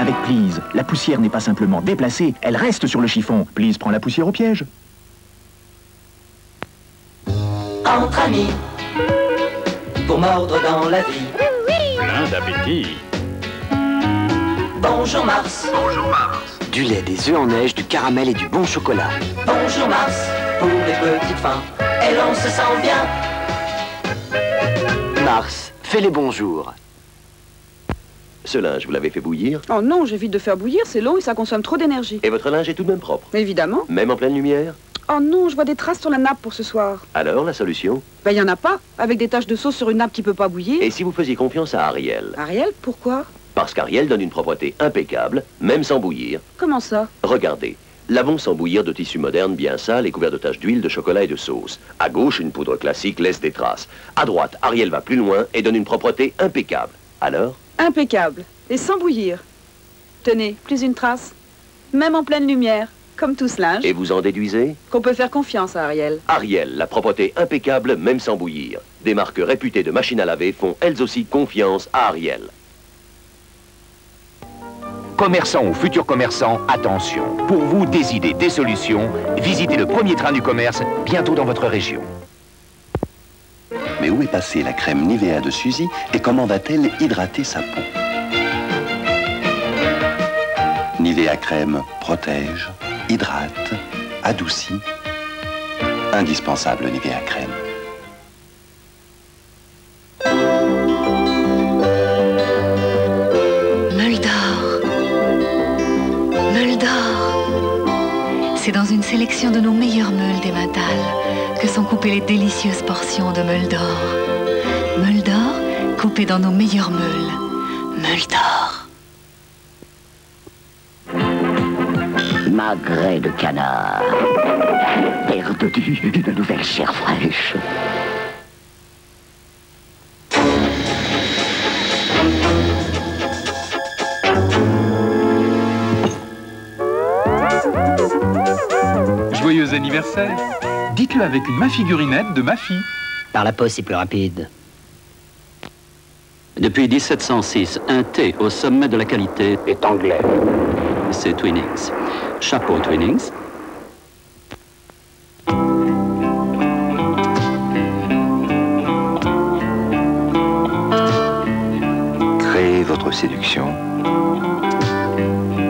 Avec Please, la poussière n'est pas simplement déplacée, elle reste sur le chiffon. Please prend la poussière au piège. Entre amis, pour mordre dans la vie. Plein d'appétit. Bonjour Mars. Bonjour Mars. Du lait, des œufs en neige, du caramel et du bon chocolat. Bonjour Mars, pour les petites fins, et l'on se sent bien. Mars, fais les bonjours. Ce linge, vous l'avez fait bouillir? Oh non, j'évite de faire bouillir, c'est long et ça consomme trop d'énergie. Et votre linge est tout de même propre? Évidemment. Même en pleine lumière? Oh non, je vois des traces sur la nappe pour ce soir. Alors, la solution? Ben, y en a pas, avec des taches de sauce sur une nappe qui peut pas bouillir. Et si vous faisiez confiance à Ariel? Ariel, pourquoi? Parce qu'Ariel donne une propreté impeccable, même sans bouillir. Comment ça? Regardez. Lavons sans bouillir de tissu moderne bien sale et couvert de taches d'huile, de chocolat et de sauce. À gauche, une poudre classique laisse des traces. À droite, Ariel va plus loin et donne une propreté impeccable. Alors? Impeccable. Et sans bouillir. Tenez, plus une trace. Même en pleine lumière, comme tout ce linge. Et vous en déduisez? Qu'on peut faire confiance à Ariel. Ariel, la propreté impeccable, même sans bouillir. Des marques réputées de machines à laver font elles aussi confiance à Ariel. Commerçants ou futurs commerçants, attention. Pour vous, des idées, des solutions, visitez le premier train du commerce, bientôt dans votre région. Mais où est passée la crème Nivea de Suzy et comment va-t-elle hydrater sa peau? Nivea crème protège, hydrate, adoucit. Indispensable Nivea crème. C'est dans une sélection de nos meilleurs meules d'Emmental que sont coupées les délicieuses portions de meules d'or. Meules d'or coupées dans nos meilleurs meules. Meules d'or. Magret de canard. Perdu d'une nouvelle chair fraîche. Joyeux anniversaire. Dites-le avec une main figurinette de ma fille. Par la poste, c'est plus rapide. Depuis 1706, un thé au sommet de la qualité est anglais. C'est Twinings. Chapeau Twinings. Créez votre séduction.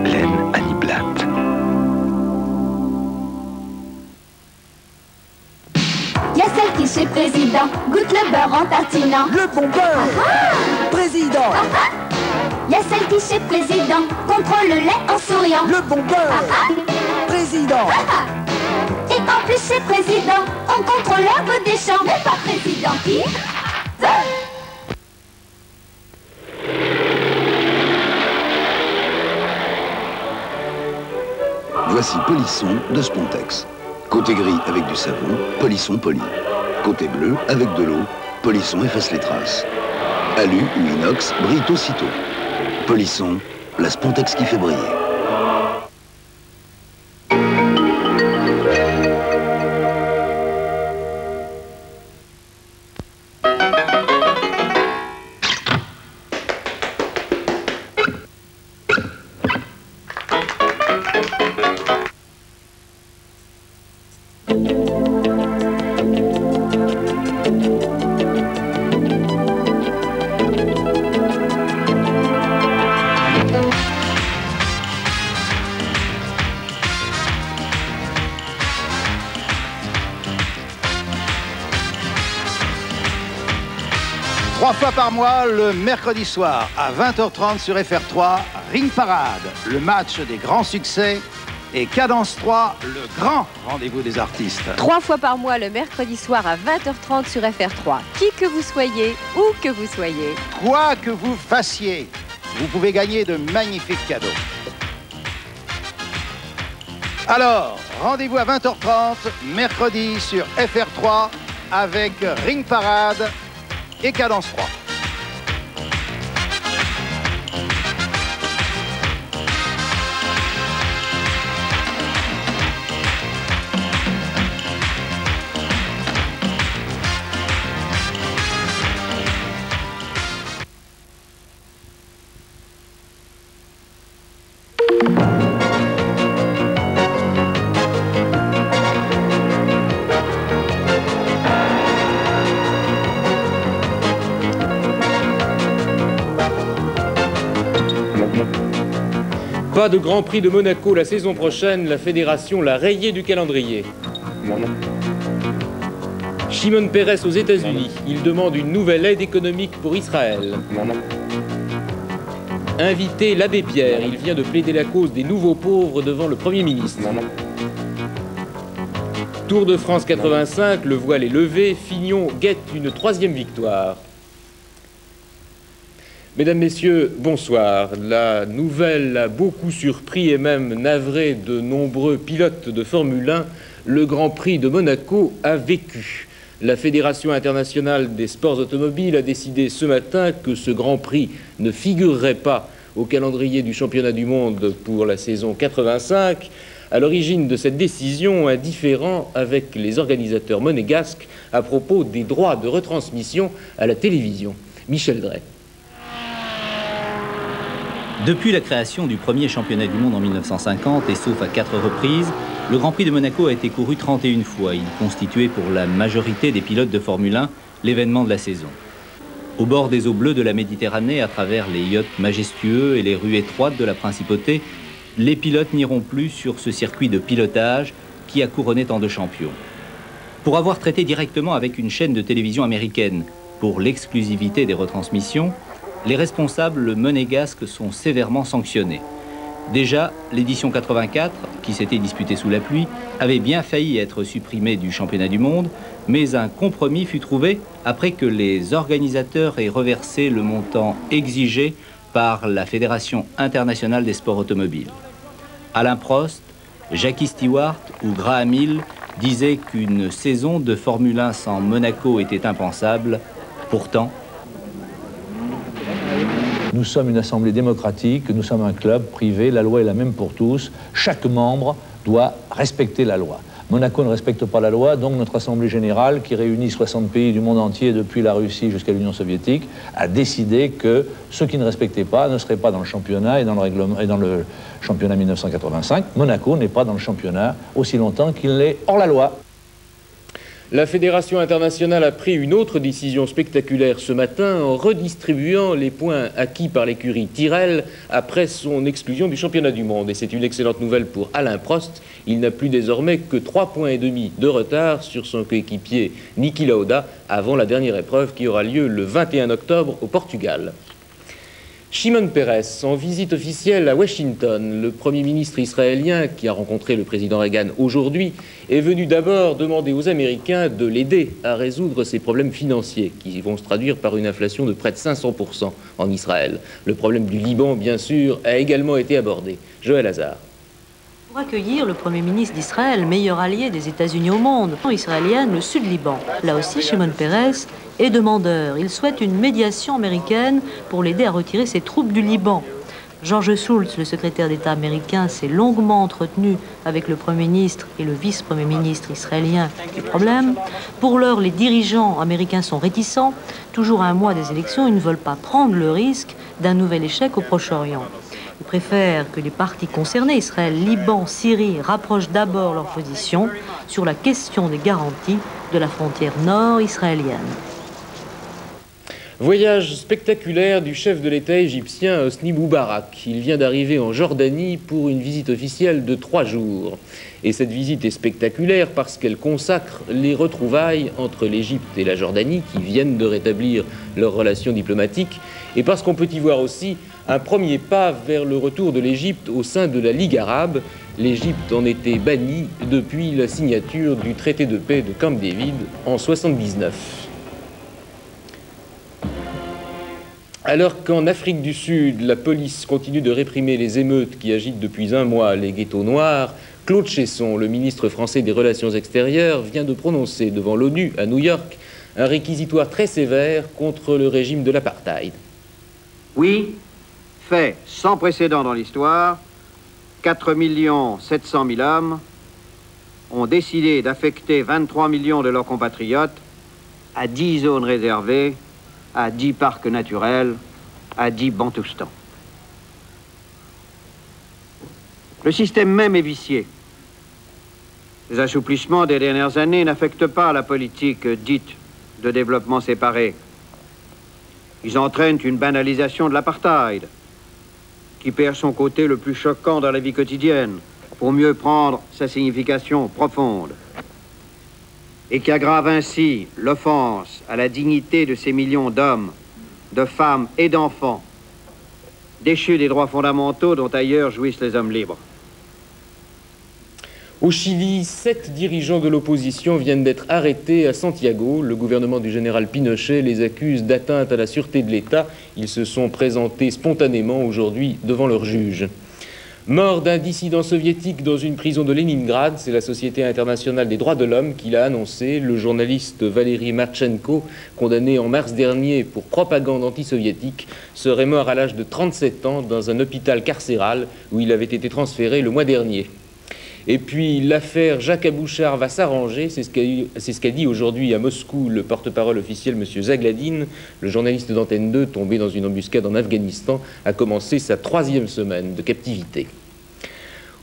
Laine Annie Blatt. Y'a celle qui chez président goûte le beurre en tartinant. Le bon beurre. Président. Y'a celle qui chez président contrôle le lait en souriant. Le bon beurre. Président. Et en plus chez président, on contrôle l'herbe des champs. Mais pas président qui? Voici Polisson de Spontex. Côté gris avec du savon, Polisson poli. Côté bleu avec de l'eau, Polisson efface les traces. Alu ou inox brille aussitôt. Polisson, la Spontex qui fait briller. Trois fois par mois, le mercredi soir, à 20h30 sur FR3, Ring Parade, le match des grands succès, et Cadence 3, le grand rendez-vous des artistes. 3 fois par mois, le mercredi soir à 20h30 sur FR3. Qui que vous soyez, où que vous soyez. Quoi que vous fassiez, vous pouvez gagner de magnifiques cadeaux. Alors, rendez-vous à 20h30, mercredi sur FR3, avec Ring Parade et Cadence 3. Pas de Grand Prix de Monaco la saison prochaine, la fédération l'a rayé du calendrier. Shimon Peres aux États-Unis, il demande une nouvelle aide économique pour Israël. Invité l'abbé Pierre, il vient de plaider la cause des nouveaux pauvres devant le Premier ministre. Tour de France 85, le voile est levé, Fignon guette une 3e victoire. Mesdames, Messieurs, bonsoir. La nouvelle a beaucoup surpris et même navré de nombreux pilotes de Formule 1. Le Grand Prix de Monaco a vécu. La Fédération internationale des sports automobiles a décidé ce matin que ce Grand Prix ne figurerait pas au calendrier du championnat du monde pour la saison 85. À l'origine de cette décision, un différend avec les organisateurs monégasques à propos des droits de retransmission à la télévision. Michel Drey. Depuis la création du premier championnat du monde en 1950, et sauf à 4 reprises, le Grand Prix de Monaco a été couru 31 fois. Il constituait pour la majorité des pilotes de Formule 1 l'événement de la saison. Au bord des eaux bleues de la Méditerranée, à travers les yachts majestueux et les rues étroites de la Principauté, les pilotes n'iront plus sur ce circuit de pilotage qui a couronné tant de champions. Pour avoir traité directement avec une chaîne de télévision américaine pour l'exclusivité des retransmissions, les responsables monégasques sont sévèrement sanctionnés. Déjà, l'édition 84, qui s'était disputée sous la pluie, avait bien failli être supprimée du championnat du monde, mais un compromis fut trouvé après que les organisateurs aient reversé le montant exigé par la Fédération internationale des sports automobiles. Alain Prost, Jackie Stewart ou Graham Hill disaient qu'une saison de Formule 1 sans Monaco était impensable. Pourtant, nous sommes une assemblée démocratique, nous sommes un club privé, la loi est la même pour tous. Chaque membre doit respecter la loi. Monaco ne respecte pas la loi, donc notre assemblée générale, qui réunit 60 pays du monde entier, depuis la Russie jusqu'à l'Union soviétique, a décidé que ceux qui ne respectaient pas ne seraient pas dans le championnat et dans le championnat 1985. Monaco n'est pas dans le championnat aussi longtemps qu'il est hors la loi. La Fédération internationale a pris une autre décision spectaculaire ce matin en redistribuant les points acquis par l'écurie Tyrrell après son exclusion du championnat du monde. Et c'est une excellente nouvelle pour Alain Prost. Il n'a plus désormais que 3,5 points de retard sur son coéquipier Niki Lauda avant la dernière épreuve qui aura lieu le 21 octobre au Portugal. Shimon Peres, en visite officielle à Washington, le Premier ministre israélien, qui a rencontré le président Reagan aujourd'hui, est venu d'abord demander aux Américains de l'aider à résoudre ses problèmes financiers, qui vont se traduire par une inflation de près de 500% en Israël. Le problème du Liban, bien sûr, a également été abordé. Joël Hazard. Pour accueillir le Premier ministre d'Israël, meilleur allié des États-Unis au monde, israélienne, le Sud-Liban. Là aussi, Shimon Peres est demandeur. Il souhaite une médiation américaine pour l'aider à retirer ses troupes du Liban. George Shultz, le secrétaire d'État américain, s'est longuement entretenu avec le Premier ministre et le vice-premier ministre israélien du problème. Pour l'heure, les dirigeants américains sont réticents. Toujours à un mois des élections, ils ne veulent pas prendre le risque d'un nouvel échec au Proche-Orient. Ils préfèrent que les partis concernés, Israël, Liban, Syrie, rapprochent d'abord leur position sur la question des garanties de la frontière nord israélienne. Voyage spectaculaire du chef de l'État égyptien Hosni Moubarak. Il vient d'arriver en Jordanie pour une visite officielle de 3 jours. Et cette visite est spectaculaire parce qu'elle consacre les retrouvailles entre l'Égypte et la Jordanie qui viennent de rétablir leurs relations diplomatiques et parce qu'on peut y voir aussi un premier pas vers le retour de l'Égypte au sein de la Ligue arabe. L'Égypte en était bannie depuis la signature du traité de paix de Camp David en 1979. Alors qu'en Afrique du Sud, la police continue de réprimer les émeutes qui agitent depuis un mois les ghettos noirs, Claude Cheysson, le ministre français des Relations extérieures, vient de prononcer devant l'ONU à New York un réquisitoire très sévère contre le régime de l'apartheid. Oui, fait sans précédent dans l'histoire, 4 700 000 hommes ont décidé d'affecter 23 millions de leurs compatriotes à 10 zones réservées, à 10 parcs naturels, à 10 bantoustans. Le système même est vicié. Les assouplissements des dernières années n'affectent pas la politique dite de développement séparé. Ils entraînent une banalisation de l'apartheid. qui perd son côté le plus choquant dans la vie quotidienne, pour mieux prendre sa signification profonde, et qui aggrave ainsi l'offense à la dignité de ces millions d'hommes, de femmes et d'enfants, déchus des droits fondamentaux dont ailleurs jouissent les hommes libres. Au Chili, 7 dirigeants de l'opposition viennent d'être arrêtés à Santiago. Le gouvernement du général Pinochet les accuse d'atteinte à la sûreté de l'État. Ils se sont présentés spontanément aujourd'hui devant leur juge. Mort d'un dissident soviétique dans une prison de Leningrad, c'est la Société internationale des droits de l'homme qui l'a annoncé. Le journaliste Valery Marchenko, condamné en mars dernier pour propagande anti-soviétique, serait mort à l'âge de 37 ans dans un hôpital carcéral où il avait été transféré le mois dernier. Et puis l'affaire Jacques Abouchar va s'arranger, c'est ce qu'a dit aujourd'hui à Moscou le porte-parole officiel M. Zagladine. Le journaliste d'Antenne 2, tombé dans une embuscade en Afghanistan, a commencé sa 3e semaine de captivité.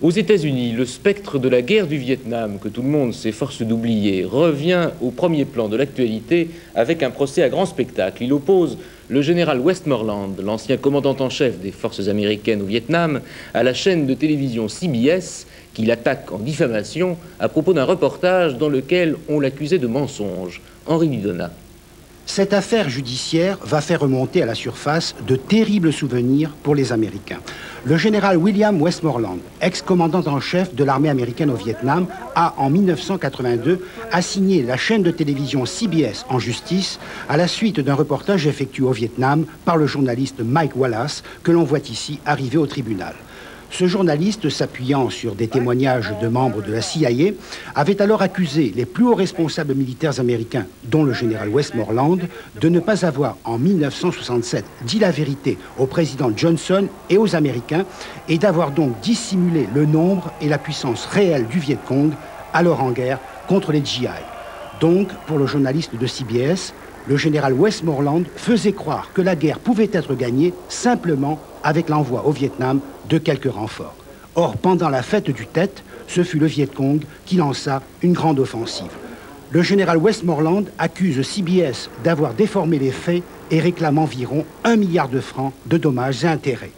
Aux États-Unis, le spectre de la guerre du Vietnam, que tout le monde s'efforce d'oublier, revient au premier plan de l'actualité avec un procès à grand spectacle. Il oppose le général Westmoreland, l'ancien commandant en chef des forces américaines au Vietnam, à la chaîne de télévision CBS, qui l'attaque en diffamation à propos d'un reportage dans lequel on l'accusait de mensonge. Henri Didona. Cette affaire judiciaire va faire remonter à la surface de terribles souvenirs pour les Américains. Le général William Westmoreland, ex-commandant en chef de l'armée américaine au Vietnam, a en 1982 assigné la chaîne de télévision CBS en justice à la suite d'un reportage effectué au Vietnam par le journaliste Mike Wallace, que l'on voit ici arriver au tribunal. Ce journaliste, s'appuyant sur des témoignages de membres de la CIA, avait alors accusé les plus hauts responsables militaires américains, dont le général Westmoreland, de ne pas avoir, en 1967, dit la vérité au président Johnson et aux Américains, et d'avoir donc dissimulé le nombre et la puissance réelle du Viet Cong, alors en guerre contre les GI. Donc, pour le journaliste de CBS, le général Westmoreland faisait croire que la guerre pouvait être gagnée simplement avec l'envoi au Vietnam de quelques renforts. Or, pendant la fête du Tet, ce fut le Viet Cong qui lança une grande offensive. Le général Westmoreland accuse CBS d'avoir déformé les faits et réclame environ 1 milliard de francs de dommages et intérêts.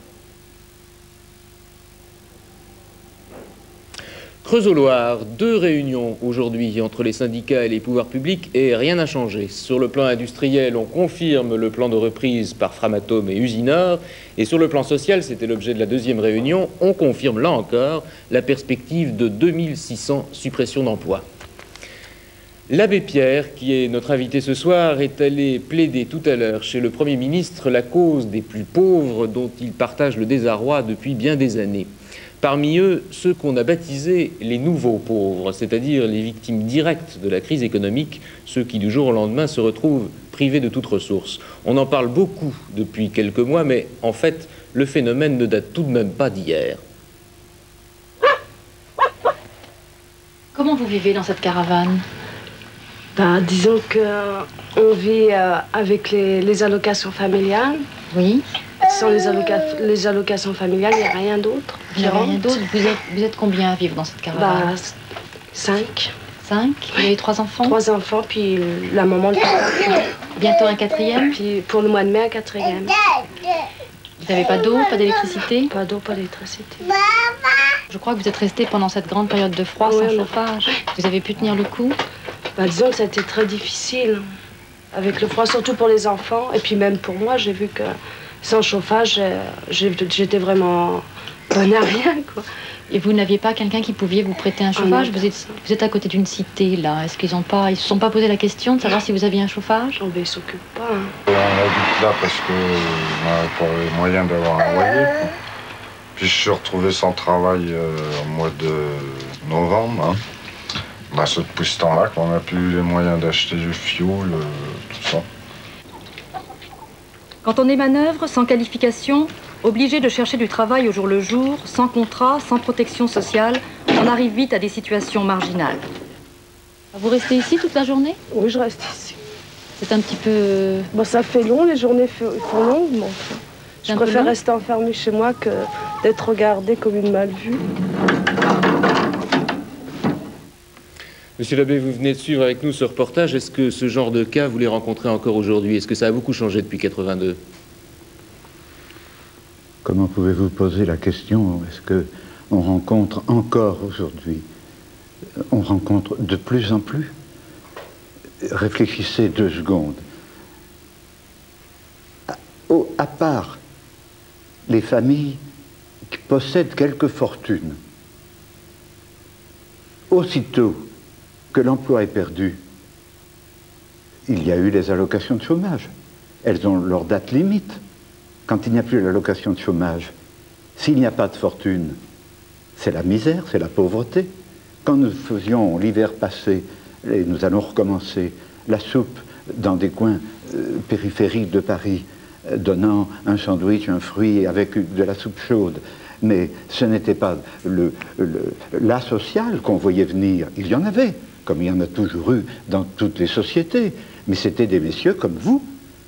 Creuse-au-Loir, 2 réunions aujourd'hui entre les syndicats et les pouvoirs publics et rien n'a changé. Sur le plan industriel, on confirme le plan de reprise par Framatome et Usinor. Et sur le plan social, c'était l'objet de la 2e réunion, on confirme là encore la perspective de 2600 suppressions d'emplois. L'abbé Pierre, qui est notre invité ce soir, est allé plaider tout à l'heure chez le Premier ministre la cause des plus pauvres dont il partage le désarroi depuis bien des années. Parmi eux, ceux qu'on a baptisés les nouveaux pauvres, c'est-à-dire les victimes directes de la crise économique, ceux qui du jour au lendemain se retrouvent privés de toute ressource. On en parle beaucoup depuis quelques mois, mais en fait, le phénomène ne date tout de même pas d'hier. Comment vous vivez dans cette caravane? Disons qu'on vit avec les allocations familiales. Oui. Sans les allocations familiales, il n'y a rien d'autre. Il n'y a rien d'autre. Vous êtes combien à vivre dans cette caravane? 5. 5. Vous avez 3 enfants? 3 enfants, puis la maman, le papa. Bientôt un 4e? Puis pour le mois de mai, un 4e. Vous n'avez pas d'eau, pas d'électricité? Pas d'eau, pas d'électricité. Je crois que vous êtes resté pendant cette grande période de froid sans chauffage. Vous avez pu tenir le coup? Disons que ça a été très difficile. Avec le froid, surtout pour les enfants. Et puis même pour moi, j'ai vu que sans chauffage, j'étais vraiment bonne à rien, quoi. Et vous n'aviez pas quelqu'un qui pouvait vous prêter un chauffage? Vous êtes à côté d'une cité, là. Est-ce qu'ils se sont pas posé la question de savoir si vous aviez un chauffage? Ils ne s'occupent pas. On habite là parce qu'on n'a pas les moyens d'avoir un loyer. Puis je suis retrouvé sans travail au mois de novembre. C'est depuis ce temps-là qu'on n'a plus les moyens d'acheter du fioul, tout ça. Quand on est manœuvre, sans qualification, obligé de chercher du travail au jour le jour, sans contrat, sans protection sociale, on arrive vite à des situations marginales. Vous restez ici toute la journée? Oui, je reste ici. C'est un petit peu... Ça fait long, les journées font longues, mais enfin, je préfère rester enfermée chez moi que d'être regardée comme une mal vue. Monsieur l'abbé, vous venez de suivre avec nous ce reportage. Est-ce que ce genre de cas, vous les rencontrez encore aujourd'hui? Est-ce que ça a beaucoup changé depuis 82? Comment pouvez-vous poser la question? Est-ce qu'on rencontre encore aujourd'hui, on rencontre de plus en plus? Réfléchissez 2 secondes. À part les familles qui possèdent quelques fortunes, aussitôt que l'emploi est perdu, il y a eu les allocations de chômage. Elles ont leur date limite. Quand il n'y a plus l'allocation de chômage, s'il n'y a pas de fortune, c'est la misère, c'est la pauvreté. Quand nous faisions l'hiver passé, et nous allons recommencer, la soupe dans des coins périphériques de Paris, donnant un sandwich, un fruit avec de la soupe chaude, mais ce n'était pas l'asocial qu'on voyait venir. Il y en avait, comme il y en a toujours eu dans toutes les sociétés, mais c'était des messieurs comme vous,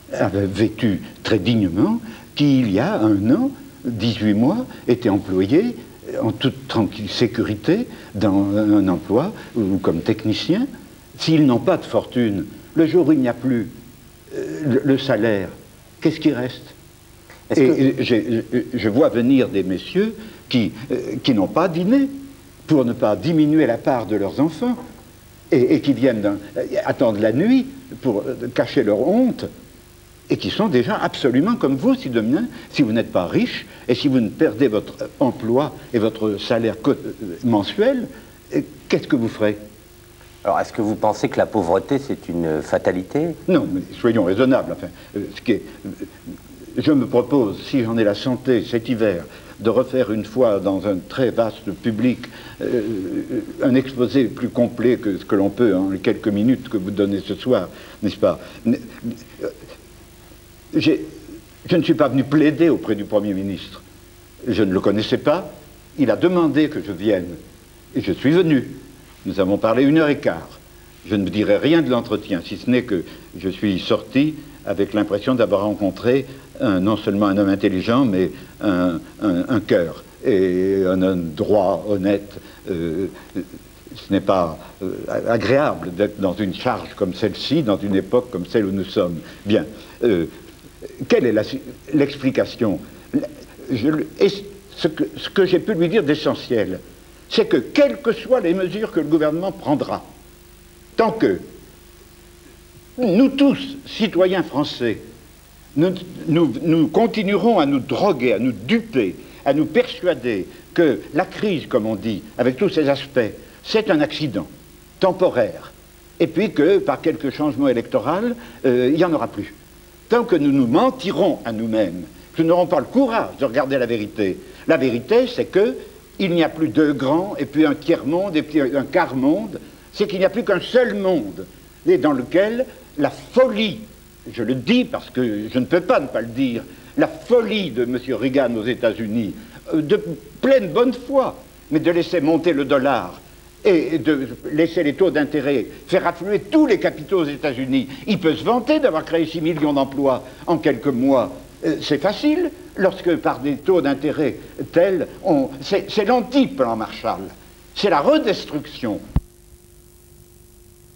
vêtus très dignement, qui, il y a 1 an, 18 mois, étaient employés en toute tranquille sécurité dans un emploi ou comme technicien. S'ils n'ont pas de fortune, le jour où il n'y a plus le salaire, qu'est-ce qui reste? Et je vois venir des messieurs qui n'ont pas dîné pour ne pas diminuer la part de leurs enfants et qui viennent attendre la nuit pour cacher leur honte et qui sont déjà absolument comme vous si demain, si vous n'êtes pas riche et si vous ne perdez votre emploi et votre salaire mensuel, qu'est-ce que vous ferez? Alors, est-ce que vous pensez que la pauvreté, c'est une fatalité? Non, mais soyons raisonnables. Enfin, je me propose, si j'en ai la santé cet hiver, de refaire une fois dans un très vaste public un exposé plus complet que ce que l'on peut en les quelques minutes que vous donnez ce soir, n'est-ce pas? Je ne suis pas venu plaider auprès du Premier ministre. Je ne le connaissais pas. Il a demandé que je vienne. Et je suis venu. Nous avons parlé 1h15. Je ne me dirai rien de l'entretien, si ce n'est que je suis sorti avec l'impression d'avoir rencontré non seulement un homme intelligent, mais un cœur. Et un homme droit, honnête. Ce n'est pas agréable d'être dans une charge comme celle-ci, dans une époque comme celle où nous sommes. Bien. Quelle est l'explication? Ce que j'ai pu lui dire d'essentiel, c'est que quelles que soient les mesures que le gouvernement prendra, tant que nous tous, citoyens français, nous continuerons à nous droguer, à nous duper, à nous persuader que la crise, comme on dit, avec tous ses aspects, c'est un accident temporaire, et puis que par quelque changement électoral, il n'y en aura plus. Tant que nous nous mentirons à nous-mêmes, que nous n'aurons pas le courage de regarder la vérité, c'est que il n'y a plus 2 grands, et puis un tiers-monde, et puis un quart-monde, c'est qu'il n'y a plus qu'un seul monde, et dans lequel la folie, je le dis parce que je ne peux pas ne pas le dire, la folie de M. Reagan aux États-Unis, de pleine bonne foi, mais de laisser monter le dollar, et de laisser les taux d'intérêt faire affluer tous les capitaux aux États-Unis. Il peut se vanter d'avoir créé 6 millions d'emplois en quelques mois. C'est facile, lorsque par des taux d'intérêt tels, c'est l'anti-plan Marshall. C'est la redestruction